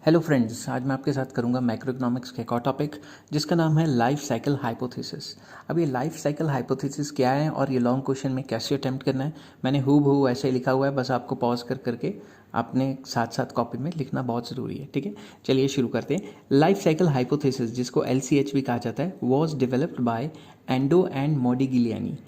Hello friends, आज मैं आपके साथ करूंगा मैक्रो इकोनॉमिक्स का एक और टॉपिक जिसका नाम है लाइफ साइकिल हाइपोथेसिस। अब ये लाइफ साइकिल हाइपोथेसिस क्या है और ये लॉन्ग क्वेश्चन में कैसे अटेम्प्ट करना है, मैंने हूबहू ऐसे ही लिखा हुआ है, बस आपको पॉज कर करके आपने साथ साथ कॉपी में लिखना बहुत ज़रूरी है। ठीक है, चलिए शुरू करते हैं। लाइफ साइकिल हाइपोथेसिस, जिसको LCH भी कहा जाता है, was developed by Ando and Modigliani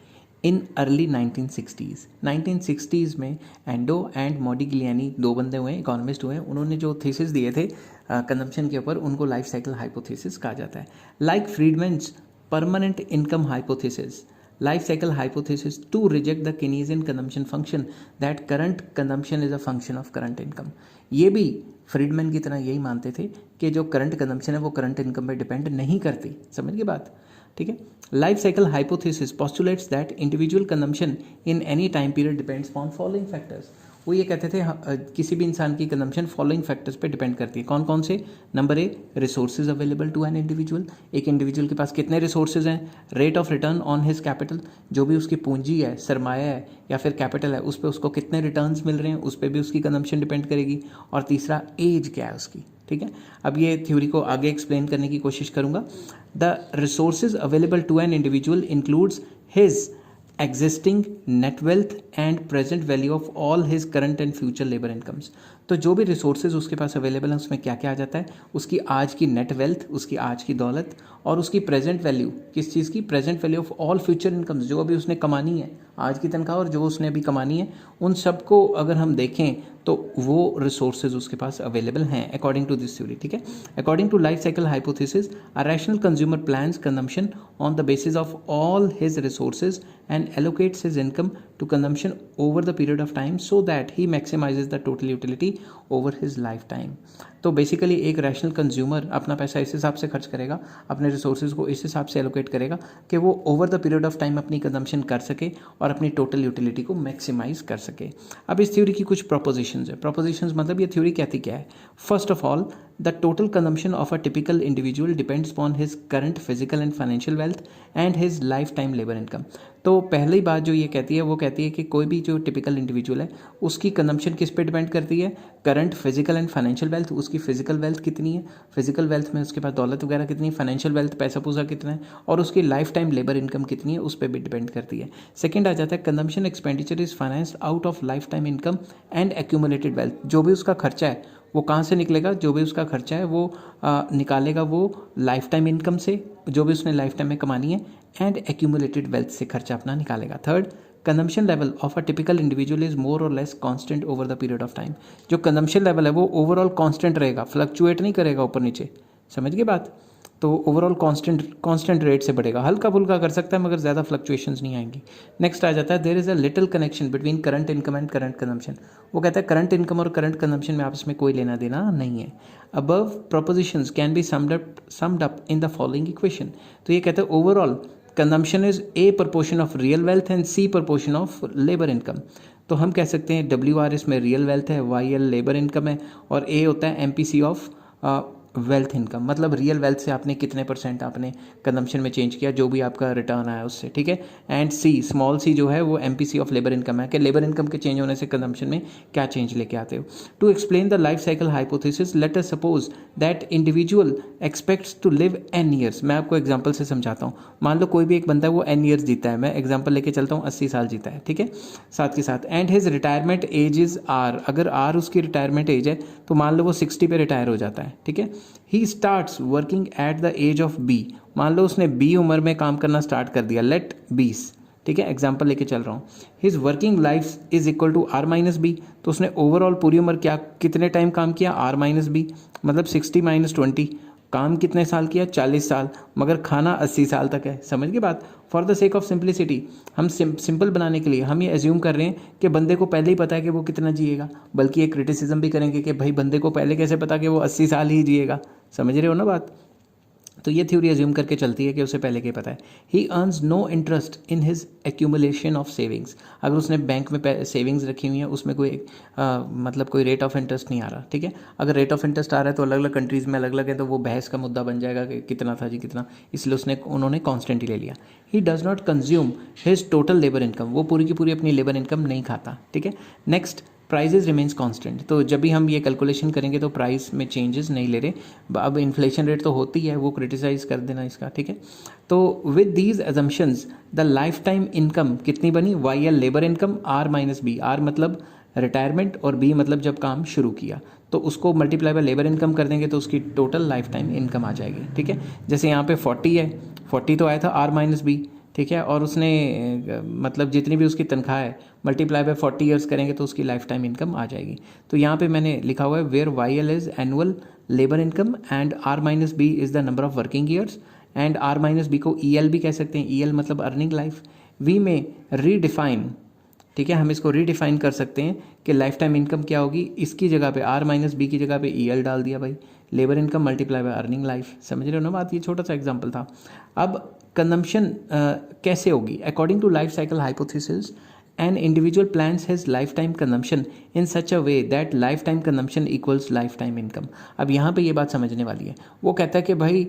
in early 1960s में एंडो एंड मॉडिगिलियानी दो बंदे हुए, इकोनॉमिस्ट हुए, उन्होंने जो थीसिस दिए थे कंजम्पशन के ऊपर, उनको लाइफ साइकिल हाइपोथेसिस कहा जाता है। Like Friedman's permanent income hypothesis, life cycle hypothesis to reject the Keynesian consumption function that current consumption is a function of current income. ये भी फ्रीडमैन की तरह यही मानते थे कि जो करंट कंजम्पशन है वो करंट इनकम पर डिपेंड नहीं करती। समझ गए बात? ठीक है। Life cycle hypothesis postulates that individual consumption in any time period depends on following factors. वो ये कहते थे किसी भी इंसान की कंजम्पशन फॉलोइंग फैक्टर्स पे डिपेंड करती है। कौन कौन से? Number A, resources available to an individual, एक इंडिविजुअल के पास कितने रिसोर्सेज हैं। Rate of return on his capital, जो भी उसकी पूंजी है, सरमाया है या फिर कैपिटल है, उस पर उसको कितने रिटर्न्स मिल रहे हैं, उस पर भी उसकी कंजम्पशन डिपेंड करेगी। और तीसरा, एज क्या है उसकी। ठीक है, अब ये थ्योरी को आगे एक्सप्लेन करने की कोशिश करूंगा। The resources available to an individual includes his existing net wealth and present value of all his current and future labour incomes. तो जो भी रिसोर्सेज उसके पास अवेलेबल हैं उसमें क्या क्या आ जाता है? उसकी आज की नेट वेल्थ, उसकी आज की दौलत, और उसकी प्रेजेंट वैल्यू, किस चीज़ की? Present value of all future incomes, जो अभी उसने कमानी है, आज की तनख्वाह और जो उसने अभी कमानी है, उन सबको अगर हम देखें तो वो रिसोर्सेज उसके पास अवेलेबल हैं अकॉर्डिंग टू दिस थ्योरी। ठीक है, according to life cycle hypothesis, a rational consumer plans consumption on the basis of all his resources and allocates his income to consumption over the period of time so that he maximizes the total utility over his lifetime। तो basically एक rational consumer अपना पैसा इस हिसाब से खर्च करेगा, अपने रिसोर्सेज को इस हिसाब से एलोकेट करेगा कि वो over the period of time अपनी कंजम्पशन कर सके और अपनी टोटल यूटिलिटी को मैक्सिमाइज कर सके। अब इस थ्योरी की कुछ प्रोपोजिशंस है। प्रोपोजिशंस मतलब ये थ्योरी कहती क्या है? First of all, the total consumption of a typical individual depends upon his current physical and financial wealth and his life time labour income. तो पहली बात जो ये कहती है वो कहती है कि कोई भी जो टिपिकल इंडिविजुअल है उसकी कंजम्पशन किस पे डिपेंड करती है? Current physical and financial wealth, उसकी फिजिकल वेल्थ कितनी है, फिजिकल वेल्थ में उसके पास दौलत वगैरह कितनी है, फाइनेंशियल वेल्थ पैसा पूसा कितना है, और उसकी लाइफ टाइम लेबर इनकम कितनी है, उस पर भी डिपेंड करती है। सेकेंड आ जाता है consumption expenditure is financed out of life time income and accumulated wealth. जो भी उसका खर्चा है वो कहाँ से निकलेगा? जो भी उसका खर्चा है वो निकालेगा वो लाइफ टाइम इनकम से, जो भी उसने लाइफ टाइम में कमानी है, एंड एक्यूमुलेटेड वेल्थ से खर्चा अपना निकालेगा। Third, consumption level of a typical individual is more or less constant over the period of time. जो कंजम्पशन लेवल है वो ओवरऑल कांस्टेंट रहेगा, फ्लक्चुएट नहीं करेगा ऊपर नीचे। समझ गए बात? तो ओवरऑल कांस्टेंट रेट से बढ़ेगा, हल्का फुल्का कर सकता है मगर ज़्यादा फ्लक्चुएशंस नहीं आएंगी। नेक्स्ट आ जाता है there is a little connection between current income and current consumption. वो कहता है करंट इनकम और करंट कंजम्पशन में आपस में कोई लेना देना नहीं है। Above propositions can be summed up in the following equation. तो ये कहते हैं overall consumption is a proportion of real wealth and c proportion of labour income. तो हम कह सकते हैं WR इसमें रियल वेल्थ है, YL लेबर इनकम है, और A होता है MPC ऑफ वेल्थ इनकम, मतलब रियल वेल्थ से आपने कितने % आपने कंजम्पशन में चेंज किया, जो भी आपका रिटर्न आया उससे। ठीक है, एंड सी, स्मॉल सी जो है वो MPC ऑफ लेबर इनकम है कि लेबर इनकम के चेंज होने से कंजम्पशन में क्या चेंज लेके आते हो। To explain the life cycle hypothesis, let us suppose that individual expects to live N years. मैं आपको एग्जाम्पल से समझाता हूँ। मान लो कोई भी एक बंदा है वो N ईयर्स जीता है, मैं एग्जाम्पल लेके चलता हूँ, 80 साल जीता है। ठीक है, साथ के साथ, and his retirement age is R। अगर R उसकी रिटायरमेंट एज है तो मान लो वो 60 पे रिटायर हो जाता है। ठीक है, he starts working at the age of B। मान लो उसने B उम्र में काम करना स्टार्ट कर दिया, लेट 20। ठीक है, एग्जाम्पल लेके चल रहा हूँ। His working life is equal to R minus B. तो उसने ओवरऑल पूरी उम्र क्या कितने टाइम काम किया? R माइनस बी, मतलब 60 माइनस 20। काम कितने साल किया? 40 साल, मगर खाना 80 साल तक है। समझ गए बात? For the sake of simplicity, हम सिंपल बनाने के लिए हम ये एज्यूम कर रहे हैं कि बंदे को पहले ही पता है कि वो कितना जिएगा, बल्कि एक क्रिटिसिज्म भी करेंगे कि भाई बंदे को पहले कैसे पता कि वो 80 साल ही जिएगा। समझ रहे हो ना बात? तो ये थ्योरी अज्यूम करके चलती है कि उसे पहले के पता है। He earns no interest in his accumulation of savings. अगर उसने बैंक में सेविंग्स रखी हुई है उसमें कोई मतलब कोई रेट ऑफ इंटरेस्ट नहीं आ रहा। ठीक है, अगर रेट ऑफ इंटरेस्ट आ रहा है तो अलग अलग कंट्रीज़ में अलग अलग है, तो वो बहस का मुद्दा बन जाएगा कि कितना था जी कितना, इसलिए उन्होंने कॉन्स्टेंट ही ले लिया। He does not consume his total labour income. वो पूरी की पूरी अपनी लेबर इनकम नहीं खाता। ठीक है, नेक्स्ट, प्राइजेज रिमेन्स कांस्टेंट। तो जब भी हम ये कैलकुलेशन करेंगे तो प्राइस में चेंजेस नहीं ले रहे। अब इन्फ्लेशन रेट तो होती है, वो क्रिटिसाइज कर देना इसका, ठीक है। तो with these assumptions the lifetime income कितनी बनी, Y L labour income, R minus B, R मतलब रिटायरमेंट और बी मतलब जब काम शुरू किया, तो उसको मल्टीप्लाई बाय लेबर इनकम कर देंगे तो उसकी टोटल लाइफ टाइम इनकम आ जाएगी, ठीक है। जैसे यहाँ पे 40 है, 40 तो आया था आर माइनस बी, ठीक है, और उसने मतलब जितनी भी उसकी तनख्वाह है मल्टीप्लाई बाय 40 ईयर्स करेंगे तो उसकी लाइफ टाइम इनकम आ जाएगी। तो यहाँ पे मैंने लिखा हुआ है where Y L is annual labour income and R minus B is the number of working years, and R minus B को ई एल भी कह सकते हैं, ई एल मतलब earning life. We may redefine, ठीक है, हम इसको रीडिफाइन कर सकते हैं कि लाइफ टाइम इनकम क्या होगी, इसकी जगह पे आर माइनस बी की जगह पे ई एल डाल दिया भाई, labour income multiply by earning life. समझ रहे हो ना बात, ये छोटा सा एग्जांपल था। अब कंजम्पशन कैसे होगी, according to life cycle hypothesis an individual plans his lifetime consumption in such a way that lifetime consumption equals lifetime income. अब यहाँ पे ये बात समझने वाली है। वो कहता है कि भाई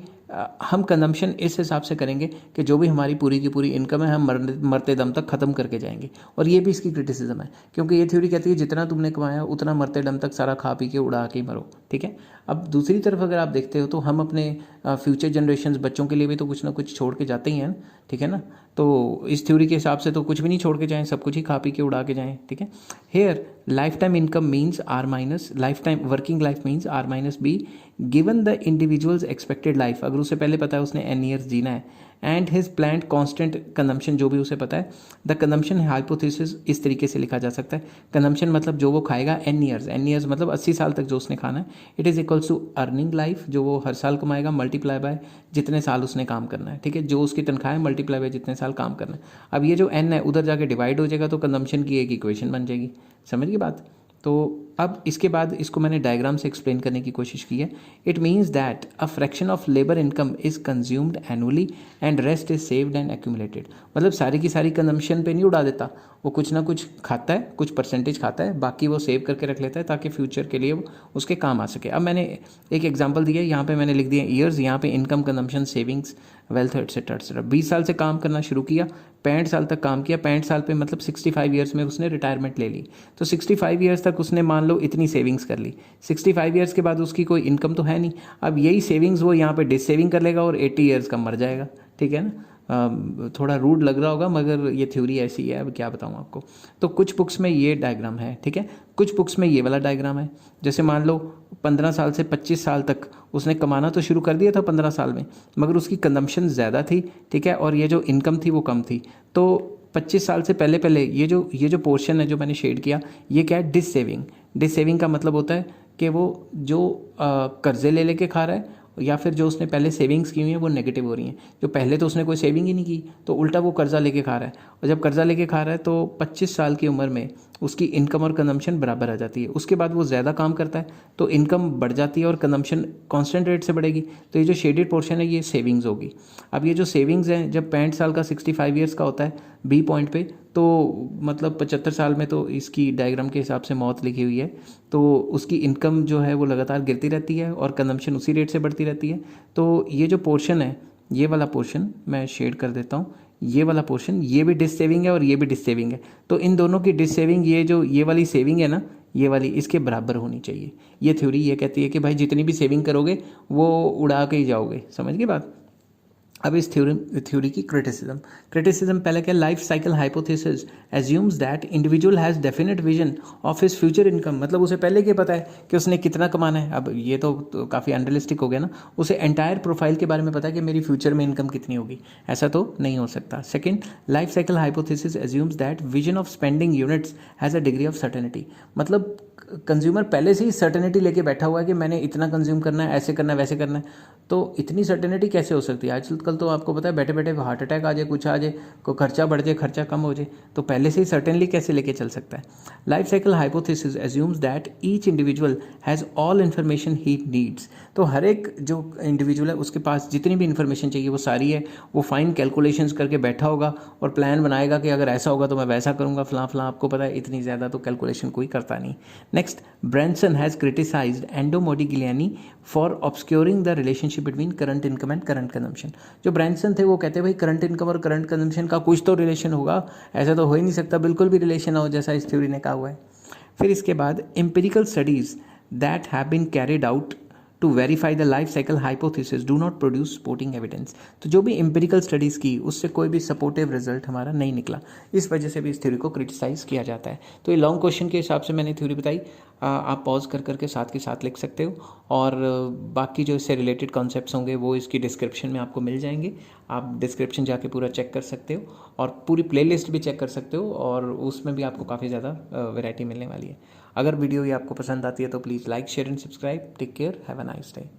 हम कंजम्पशन इस हिसाब से करेंगे कि जो भी हमारी पूरी की पूरी इनकम है हम मरते दम तक ख़त्म करके जाएंगे। और ये भी इसकी क्रिटिसिज्म है, क्योंकि ये थ्योरी कहती है जितना तुमने कमाया उतना मरते दम तक सारा खा पी के उड़ा के मरो, ठीक है। अब दूसरी तरफ अगर आप देखते हो तो हम अपने फ्यूचर जनरेशन बच्चों के लिए भी तो कुछ ना कुछ छोड़ के जाते ही हैं, ठीक है ना। तो इस थ्योरी के हिसाब से तो कुछ भी नहीं छोड़ के जाएं, सब कुछ ही खा पी के उड़ा के जाएं, ठीक है। Here lifetime income means R minus lifetime working life means R minus B given the individual's expected life, अगर उसे पहले पता है उसने एन ईयर्स जीना है, and his planned constant consumption जो भी उसे पता है। द कंजम्पशन हाइपोथेसिस इस तरीके से लिखा जा सकता है, कंजम्पशन मतलब जो वो खाएगा एन ईयर्स मतलब 80 साल तक जो उसने खाना है, it is equals to earning life जो वो हर साल कमाएगा मल्टीप्लाई बाय जितने साल उसने काम करना है, ठीक है, जो उसकी तनख्वाह है मल्टीप्लाई बाय जितने साल काम करना है। अब ये जो एन है उधर जाके डिवाइड हो जाएगा तो कंजम्पशन की एक इक्वेशन बन जाएगी, समझ गई बात। तो अब इसके बाद इसको मैंने डायग्राम से एक्सप्लेन करने की कोशिश की है। It means that a fraction of labour income is consumed annually and rest is saved and accumulated. मतलब सारी की सारी कंजम्पशन पे नहीं उड़ा देता, वो कुछ ना कुछ खाता है, कुछ परसेंटेज खाता है, बाकी वो सेव करके रख लेता है ताकि फ्यूचर के लिए वो उसके काम आ सके। अब मैंने एक एग्जांपल दिया है, यहाँ पे मैंने लिख दिया ईयर्स, यहाँ पे income, consumption, savings, wealth etcetera etcetera. 20 साल से काम करना शुरू किया, 65 साल तक काम किया, 65 साल पे मतलब 65 ईयर्स में उसने रिटायरमेंट ले ली। तो 65 ईयर्स तक उसने मान लो इतनी सेविंग्स कर ली, 65 ईयर्स के बाद उसकी कोई इनकम तो है नहीं। अब यही सेविंग्स वो यहाँ पे डिसेविंग कर लेगा और 80 ईयर्स का मर जाएगा, ठीक है ना। थोड़ा रूड लग रहा होगा मगर ये थ्योरी ऐसी है, अब क्या बताऊँ आपको। तो कुछ बुक्स में ये डायग्राम है, ठीक है, कुछ बुक्स में ये वाला डायग्राम है। जैसे मान लो 15 साल से 25 साल तक उसने कमाना तो शुरू कर दिया था 15 साल में, मगर उसकी कंजम्पशन ज़्यादा थी, ठीक है, और ये जो इनकम थी वो कम थी। तो 25 साल से पहले पहले ये जो पोर्शन है जो मैंने शेड किया, ये क्या है, डिससेविंग। डिससेविंग का मतलब होता है कि वो जो कर्जे ले लेके खा रहा है या फिर जो उसने पहले सेविंग्स की हुई हैं वो नेगेटिव हो रही हैं। जो पहले तो उसने कोई सेविंग ही नहीं की तो उल्टा वो कर्जा लेके खा रहा है, और जब कर्जा लेके खा रहा है तो 25 साल की उम्र में उसकी इनकम और कंजम्पशन बराबर आ जाती है। उसके बाद वो ज़्यादा काम करता है तो इनकम बढ़ जाती है और कंजम्पशन कांस्टेंट रेट से बढ़ेगी। तो ये जो शेडेड पोर्शन है ये सेविंग्स होगी। अब ये जो सेविंग्स हैं जब 65 साल का 65 ईयर्स का होता है बी पॉइंट पे, तो मतलब 75 साल में तो इसकी डायग्राम के हिसाब से मौत लिखी हुई है, तो उसकी इनकम जो है वो लगातार गिरती रहती है और कंजम्पशन उसी रेट से बढ़ती रहती है। तो ये जो पोर्शन है, ये वाला पोर्शन मैं शेड कर देता हूँ, ये वाला पोर्शन ये भी डिस सेविंग है और ये भी डिस सेविंग है। तो इन दोनों की डिस सेविंग, ये वाली सेविंग है ना, ये वाली इसके बराबर होनी चाहिए। ये थ्योरी ये कहती है कि भाई जितनी भी सेविंग करोगे वो उड़ा के ही जाओगे, समझ गए बात। अब इस थ्योरी की क्रिटिसिज्म पहले क्या, life cycle hypothesis assumes that individual has definite vision of his future income. मतलब उसे पहले क्या पता है कि उसने कितना कमाना है। अब ये तो काफ़ी अनरियलिस्टिक हो गया ना, उसे एंटायर प्रोफाइल के बारे में पता है कि मेरी फ्यूचर में इनकम कितनी होगी, ऐसा तो नहीं हो सकता। Second, life cycle hypothesis assumes that vision of spending units has a degree of certainty. मतलब कंज्यूमर पहले से ही सर्टेनिटी लेके बैठा हुआ है कि मैंने इतना कंज्यूम करना है, ऐसे करना है, वैसे करना है। तो इतनी सर्टेनिटी कैसे हो सकती है? आजकल तो आपको पता है बैठे बैठे हार्ट अटैक आ जाए, कुछ आ जाए, कोई खर्चा बढ़ जाए, खर्चा कम हो जाए, तो पहले से ही सर्टेनली कैसे लेके चल सकता है। Life cycle hypothesis assumes that each individual has all information he needs. तो हर एक जो इंडिविजुअल है उसके पास जितनी भी इन्फॉर्मेशन चाहिए वो सारी है। वो फाइन कैलकुलेशंस करके बैठा होगा और प्लान बनाएगा कि अगर ऐसा होगा तो मैं वैसा करूँगा, फलां फलां। आपको पता है इतनी ज़्यादा तो कैलकुलेशन कोई करता नहीं। Next, Branson has criticised Ando Modigliani for obscuring the relationship between current income and current consumption. जो ब्रैनसन थे वो कहते हैं भाई करंट इनकम और करंट कंजम्पशन का कुछ तो रिलेशन होगा, ऐसा तो हो ही नहीं सकता बिल्कुल भी रिलेशन हो जैसा इस थ्योरी ने कहा हुआ है। फिर इसके बाद empirical studies that have been carried out to verify the life cycle hypothesis do not produce supporting evidence. तो जो भी एम्पिरिकल स्टडीज़ की उससे कोई भी सपोर्टिव रिजल्ट हमारा नहीं निकला, इस वजह से भी इस थ्योरी को क्रिटिसाइज़ किया जाता है। तो ये लॉन्ग क्वेश्चन के हिसाब से मैंने थ्योरी बताई, आप पॉज कर करके साथ के साथ लिख सकते हो, और बाकी जो इससे रिलेटेड कॉन्सेप्ट्स होंगे वो इसकी डिस्क्रिप्शन में आपको मिल जाएंगे। आप डिस्क्रिप्शन जाके पूरा चेक कर सकते हो और पूरी प्लेलिस्ट भी चेक कर सकते हो, और उसमें भी आपको काफ़ी ज़्यादा वैरायटी मिलने वाली है। अगर वीडियो ये आपको पसंद आती है तो please like share and subscribe. Take care, have a nice day.